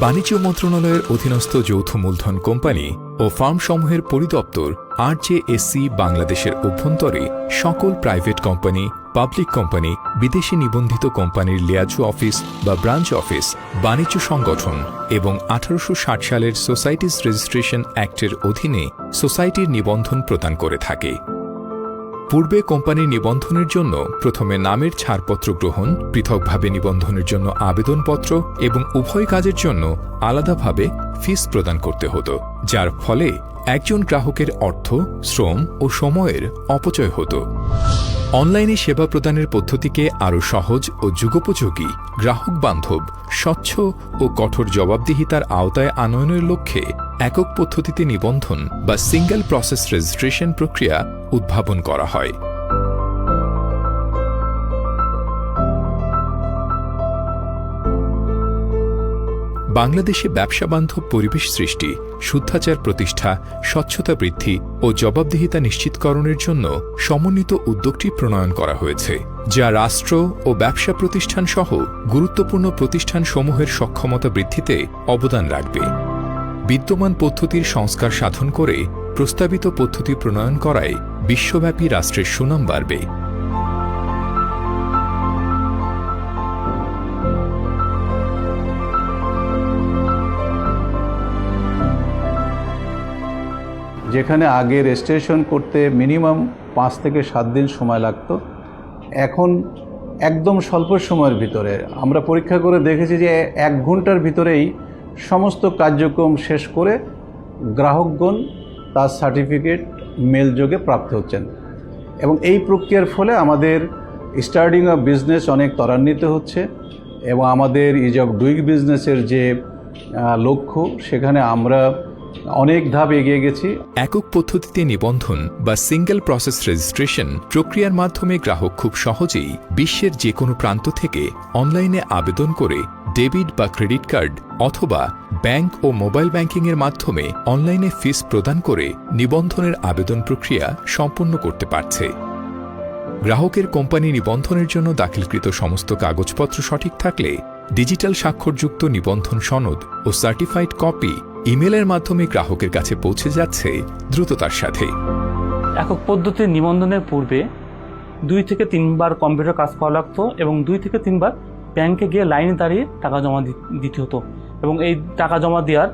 বাণিজ্য মন্ত্রণালয়ের অধীনস্থ যৌথ মূলধন কোম্পানি ও ফার্মসমূহের পরিদপ্তর আরজেএসসি বাংলাদেশের অভ্যন্তরে সকল প্রাইভেট কোম্পানি, পাবলিক কোম্পানি, বিদেশি নিবন্ধিত কোম্পানির লিয়াজু অফিস বা ব্রাঞ্চ অফিস, বাণিজ্য সংগঠন এবং 1860 সালের সোসাইটিজ রেজিস্ট্রেশন অ্যাক্টের অধীনে সোসাইটির নিবন্ধন প্রদান করে থাকে। পূর্বে কোম্পানির নিবন্ধনের জন্য প্রথমে নামের ছাড়পত্র গ্রহণ, পৃথকভাবে নিবন্ধনের জন্য আবেদনপত্র এবং উভয় কাজের জন্য আলাদাভাবে ফিস প্রদান করতে হতো, যার ফলে একজন গ্রাহকের অর্থ, শ্রম ও সময়ের অপচয় হতো। অনলাইনে সেবা প্রদানের পদ্ধতিকে আরও সহজ ও যুগোপযোগী, গ্রাহক বান্ধব, স্বচ্ছ ও কঠোর জবাবদিহিতার আওতায় আনয়নের লক্ষ্যে একক পদ্ধতিতে নিবন্ধন বা সিঙ্গল প্রসেস রেজিস্ট্রেশন প্রক্রিয়া উদ্ভাবন করা হয়। বাংলাদেশে ব্যবসাবান্ধব পরিবেশ সৃষ্টি, শুদ্ধাচার প্রতিষ্ঠা, স্বচ্ছতা বৃদ্ধি ও জবাবদিহিতা নিশ্চিতকরণের জন্য সমন্বিত উদ্যোগটি প্রণয়ন করা হয়েছে, যা রাষ্ট্র ও ব্যবসা প্রতিষ্ঠান সহ গুরুত্বপূর্ণ প্রতিষ্ঠানসমূহের সক্ষমতা বৃদ্ধিতে অবদান রাখবে। বিদ্যমান পদ্ধতির সংস্কার সাধন করে প্রস্তাবিত পদ্ধতি প্রণয়ন করায় বিশ্বব্যাপী রাষ্ট্রের সুনাম বাড়বে। যেখানে আগে রেজিস্ট্রেশন করতে মিনিমাম 5 থেকে 7 দিন সময় লাগতো, এখন একদম স্বল্প সময়ের ভিতরে আমরা পরীক্ষা করে দেখেছি যে 1 ঘন্টার ভিতরেই সমস্ত কার্যক্রম শেষ করে গ্রাহকগণ তার সার্টিফিকেট মেল যোগে প্রাপ্ত হচ্ছেন। এবং এই প্রক্রিয়ার ফলে আমাদের স্টার্টিং অফ বিজনেস অনেক ত্বরান্বিত হচ্ছে এবং আমাদের ইজ অফ ডুইং বিজনেসের যে লক্ষ্য, সেখানে আমরা অনেক ধাপ এগিয়ে গেছি। একক পদ্ধতিতে নিবন্ধন বা সিঙ্গল প্রসেস রেজিস্ট্রেশন প্রক্রিয়ার মাধ্যমে গ্রাহক খুব সহজেই বিশ্বের যে কোনো প্রান্ত থেকে অনলাইনে আবেদন করে ডেবিট বা ক্রেডিট কার্ড অথবা ব্যাংক ও মোবাইল ব্যাংকিংয়ের মাধ্যমে অনলাইনে ফিস প্রদান করে নিবন্ধনের আবেদন প্রক্রিয়া সম্পন্ন করতে পারছে। গ্রাহকের কোম্পানি নিবন্ধনের জন্য দাখিলকৃত সমস্ত কাগজপত্র সঠিক থাকলে ডিজিটাল স্বাক্ষরযুক্ত নিবন্ধন সনদ ও সার্টিফাইড কপি ইমেলের মাধ্যমে গ্রাহকের কাছে পৌঁছে যাচ্ছে দ্রুততার সাথে। একক পদ্ধতির নিবন্ধনের পূর্বে 2 থেকে 3 বার কম্পিউটার কাজ করা লাগতো এবং 2 থেকে 3 বার ব্যাংকে গিয়ে লাইনে দাঁড়িয়ে টাকা জমা দিতে হতো এবং এই টাকা জমা দেওয়ার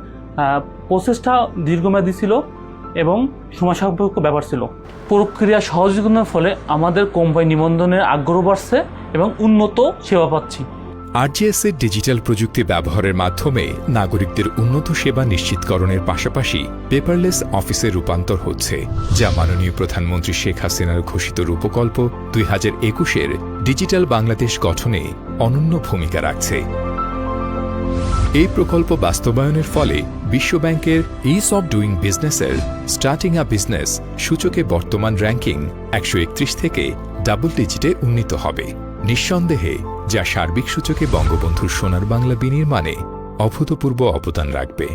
প্রসেসটা দীর্ঘমেয়াদী ছিল এবং সময় সাপেক্ষ ব্যাপার ছিল। প্রক্রিয়া সহজীকরণের ফলে আমাদের কোম্পানি নিবন্ধনের আগ্রহ বাড়ছে এবং উন্নত সেবা পাচ্ছি। আরজিএসের ডিজিটাল প্রযুক্তি ব্যবহারের মাধ্যমে নাগরিকদের উন্নত সেবা নিশ্চিতকরণের পাশাপাশি পেপারলেস অফিসে রূপান্তর হচ্ছে, যা মাননীয় প্রধানমন্ত্রী শেখ হাসিনার ঘোষিত রূপকল্প 2021-এর ডিজিটাল বাংলাদেশ গঠনে অনন্য ভূমিকা রাখছে। এই প্রকল্প বাস্তবায়নের ফলে বিশ্বব্যাংকের ইজ অব ডুইং বিজনেসের স্টার্টিং আ বিজনেস সূচকে বর্তমান র্যাঙ্কিং 131 থেকে ডাবল ডিজিটে উন্নীত হবে, নিঃসন্দেহে যা সার্বিক সূচকে বঙ্গবন্ধুর সোনার বাংলা বিনির্মাণে অভূতপূর্ব অবদান রাখবে।